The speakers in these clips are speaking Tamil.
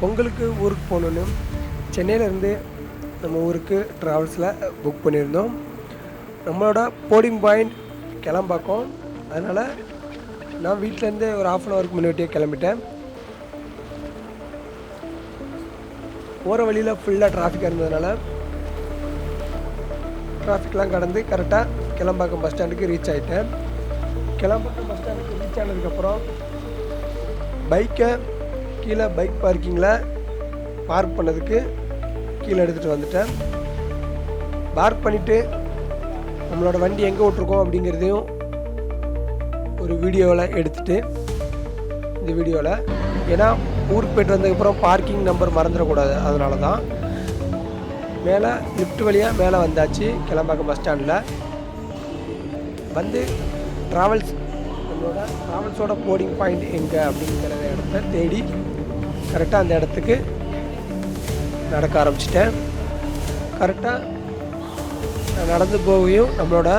பொங்கலுக்கு ஊருக்கு போகணுன்னு சென்னையிலேருந்து நம்ம ஊருக்கு ட்ராவல்ஸில் புக் பண்ணியிருந்தோம். நம்மளோட போர்டிங் பாயிண்ட் கிளம்பாக்கம். அதனால் நான் வீட்டிலேருந்து ஒரு ½ அன் ஹவருக்கு முன்னாடியே கிளம்பிட்டேன். போகிற வழியில் ஃபுல்லாக டிராஃபிக்காக இருந்ததுனால டிராஃபிக்லாம் கடந்து கரெக்டாக கிளம்பாக்கம் பஸ் ஸ்டாண்டுக்கு ரீச் ஆகிட்டேன். கிளம்பாக்கம் பஸ் ஸ்டாண்டுக்கு ரீச் ஆனதுக்கப்புறம் பைக்கை கீழே பைக் பார்க்கிங்கில் பார்க் பண்ணதுக்கு கீழே எடுத்துகிட்டு வந்துட்டேன். பார்க் பண்ணிவிட்டு நம்மளோட வண்டி எங்கே விட்ருக்கோம் அப்படிங்கிறதையும் ஒரு வீடியோவில் எடுத்துகிட்டு இந்த வீடியோவில், ஏன்னா ஊருக்கு போய்ட்டு வந்ததுக்கப்புறம் பார்க்கிங் நம்பர் மறந்துடக்கூடாது. அதனால தான் மேலே லிஃப்ட் வழியாக மேலே வந்தாச்சு. கிளம்பாக்கம் பஸ் ஸ்டாண்டில் வந்து நம்மளோட ட்ராவல்ஸோட போர்டிங் பாயிண்ட் எங்கே அப்படிங்கிற இடத்த தேடி கரெக்டாக அந்த இடத்துக்கு நடக்க ஆரம்பிச்சிட்டேன். கரெக்டாக நான் நடந்து போகையும் நம்மளோட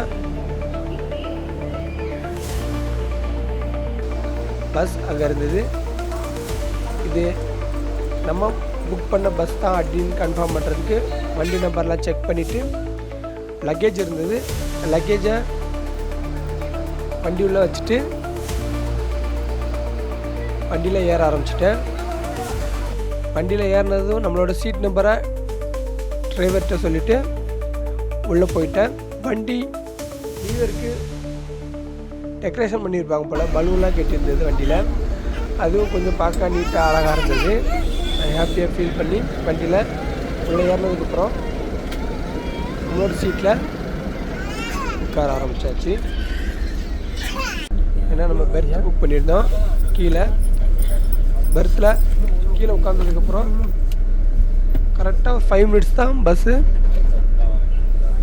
பஸ் அங்கே இருந்தது. இது நம்ம புக் பண்ண பஸ் தான் அப்படின்னு கன்ஃபார்ம் பண்ணுறதுக்கு வண்டி நம்பர்லாம் செக் பண்ணிவிட்டு லக்கேஜ் இருந்தது. லக்கேஜை வண்டி உள்ளே வச்சுட்டு வண்டியில் ஏற ஆரம்பிச்சிட்டேன். வண்டியில் ஏறினதும் நம்மளோட சீட் நம்பரை டிரைவர்கிட்ட சொல்லிவிட்டு உள்ளே போயிட்டேன். வண்டி டிரைவருக்கு டெக்கரேஷன் பண்ணியிருப்பாங்க போல், பலூன்லாம் கட்டியிருந்தது வண்டியில். அதுவும் கொஞ்சம் பார்க்க நீட்டாக அழகாக இருந்தது. ஹாப்பியாக ஃபீல் பண்ணி வண்டியில் உள்ளே ஏறினதுக்கப்புறம் நம்மளோட சீட்டில் உட்கார ஆரம்பித்தாச்சு. ஏன்னா நம்ம பெர்த் புக் பண்ணியிருந்தோம். கீழே பெர்த்தில் கீழே உட்காந்ததுக்கப்புறம் கரெக்டாக 5 மினிட்ஸ் தான் பஸ்ஸு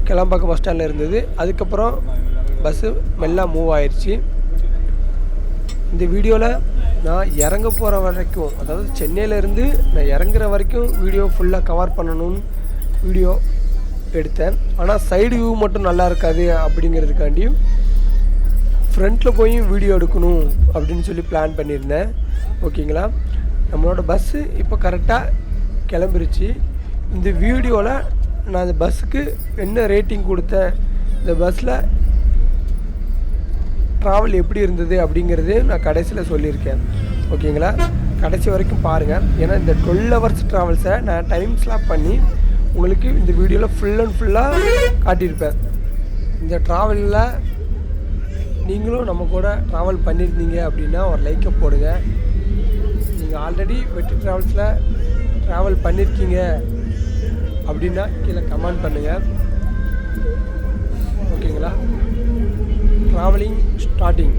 கிளம்பாக்கம் பஸ் ஸ்டாண்டில் இருந்தது. அதுக்கப்புறம் பஸ்ஸு மெல்ல மூவ் ஆயிடுச்சு. இந்த வீடியோவில் நான் இறங்க போகிற வரைக்கும், அதாவது சென்னையிலேருந்து நான் இறங்குற வரைக்கும் வீடியோ ஃபுல்லாக கவர் பண்ணணும்னு வீடியோ எடுத்தேன். ஆனால் சைடு வியூ மட்டும் நல்லா இருக்காது அப்படிங்கிறதுக்காண்டியும் ஃப்ரண்ட்டில் போய் வீடியோ எடுக்கணும் அப்படின்னு சொல்லி பிளான் பண்ணியிருந்தேன். ஓகேங்களா, நம்மளோட பஸ்ஸு இப்போ கரெக்டாக கிளம்பிருச்சு. இந்த வீடியோவில் நான் இந்த பஸ்ஸுக்கு என்ன ரேட்டிங் கொடுத்தேன், இந்த பஸ்ஸில் ட்ராவல் எப்படி இருந்தது அப்படிங்கிறது நான் கடைசியில் சொல்லியிருக்கேன். ஓகேங்களா, கடைசி வரைக்கும் பாருங்கள். ஏன்னா இந்த 12 ஹவர்ஸ் ட்ராவல்ஸை நான் டைம் ஸ்லாப் பண்ணி உங்களுக்கு இந்த வீடியோவில் ஃபுல் அண்ட் ஃபுல்லாக காட்டியிருப்பேன். இந்த ட்ராவலில் நீங்களும் நம்ம கூட ட்ராவல் பண்ணியிருந்தீங்க அப்படின்னா ஒரு லைக்கை போடுங்க. நீங்கள் ஆல்ரெடி வெற்றி ட்ராவல்ஸில் ட்ராவல் பண்ணியிருக்கீங்க அப்படின்னா கீழே கமெண்ட் பண்ணுங்கள். ஓகேங்களா, ட்ராவலிங் ஸ்டார்டிங்.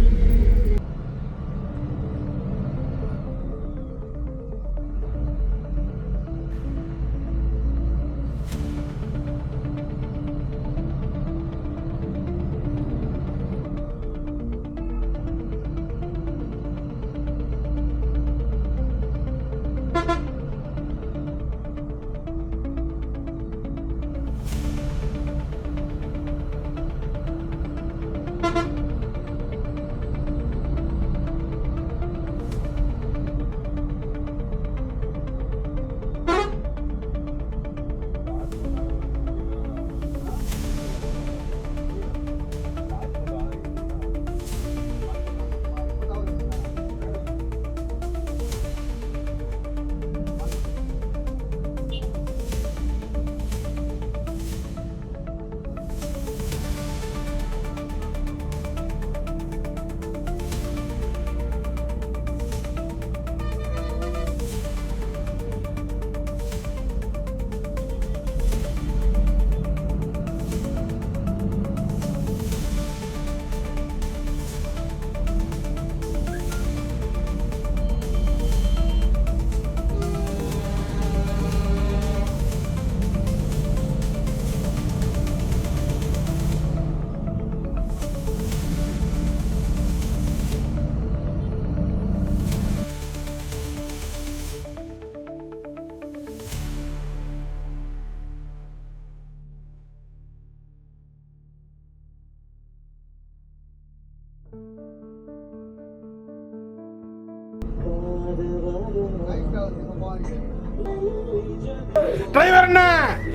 டிரைவர் என்ன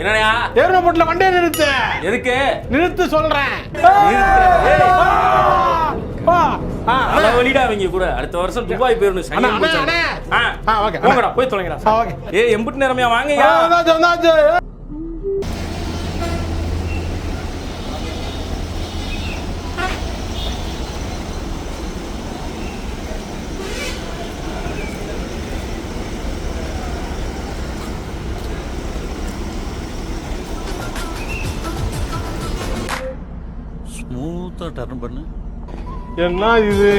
என்னடா ஏர்போர்ட்ல வண்டியை நிறுத்து. எதுக்கு நிறுத்து சொல்றேன். வழிடா அவங்க கூட அடுத்த வருஷம் துபாய் போயிடணும். அண்ணா, அண்ணா, அண்ணா. ஓகே, போங்கடா போய் தொலைங்கடா. ஓகே. எம்புட்டு நேரமையா வாங்கயா. வந்தாச்சு. ஸ்மூத்தா டர்ன் பண்ணு. என்ன இது?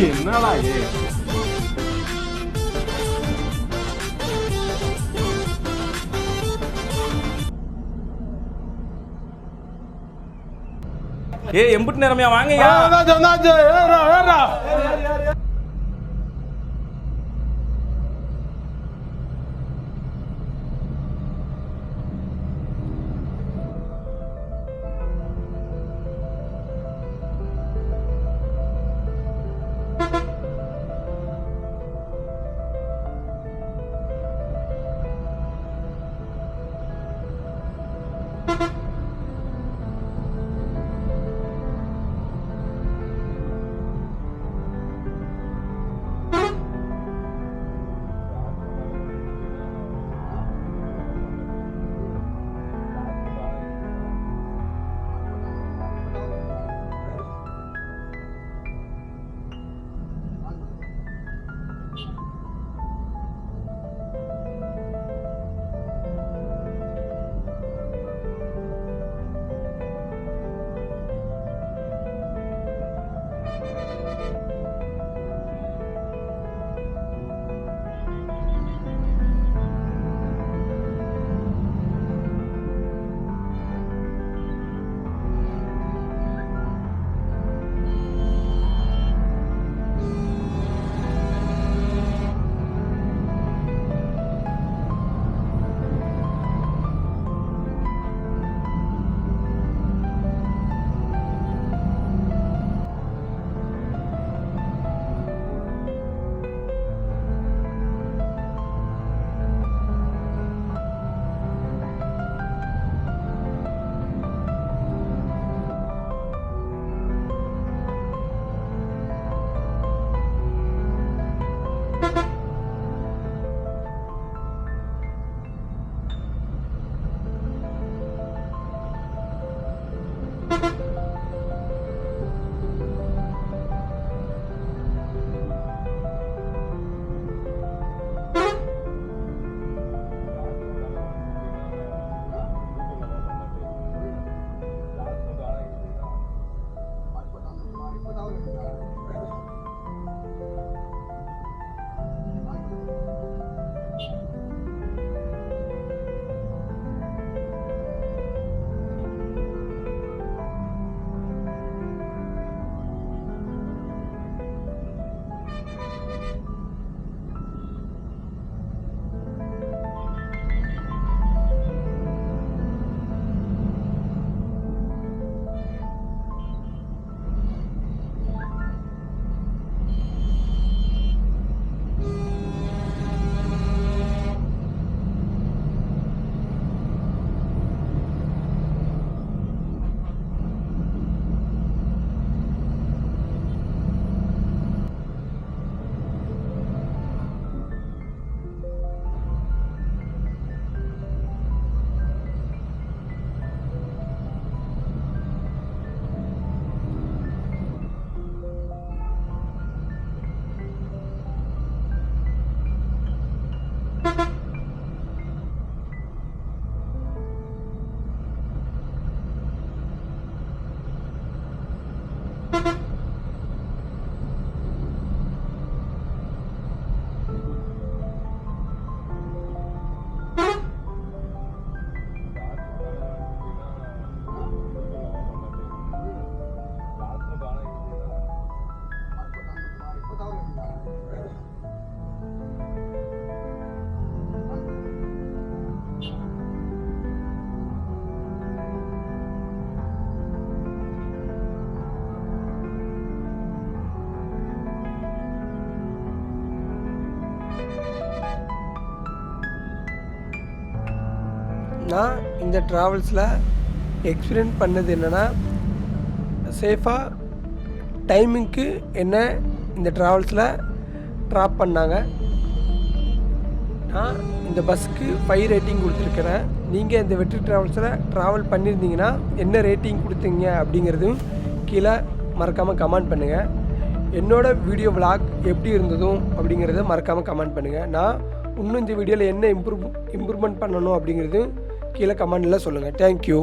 என்னடா இது? எம்புட்டு நேரமையா வாங்கயா. வந்தாச்சு. ஏறா. நான் இந்த ட்ராவல்ஸில் எக்ஸ்பீரியன்ஸ் பண்ணது என்னென்னா, சேஃபாக டைமிங்க்கு என்ன இந்த ட்ராவல்ஸில் ட்ராப் பண்ணாங்க. நான் இந்த பஸ்ஸுக்கு 5 ரேட்டிங் கொடுத்துருக்கிறேன். நீங்கள் இந்த வெற்றி ட்ராவல்ஸில் ட்ராவல் பண்ணியிருந்தீங்கன்னா என்ன ரேட்டிங் கொடுத்தீங்க அப்படிங்கிறதும் கீழே மறக்காமல் கமெண்ட் பண்ணுங்கள். என்னோடய வீடியோ விளாக் எப்படி இருந்ததும் அப்படிங்கிறத மறக்காமல் கமெண்ட் பண்ணுங்கள். நான் இன்னும் இந்த வீடியோவில் என்ன இம்ப்ரூவ்மெண்ட் பண்ணணும் அப்படிங்கிறதும் கீழே கமெண்டில் சொல்லுங்கள். தேங்க்யூ.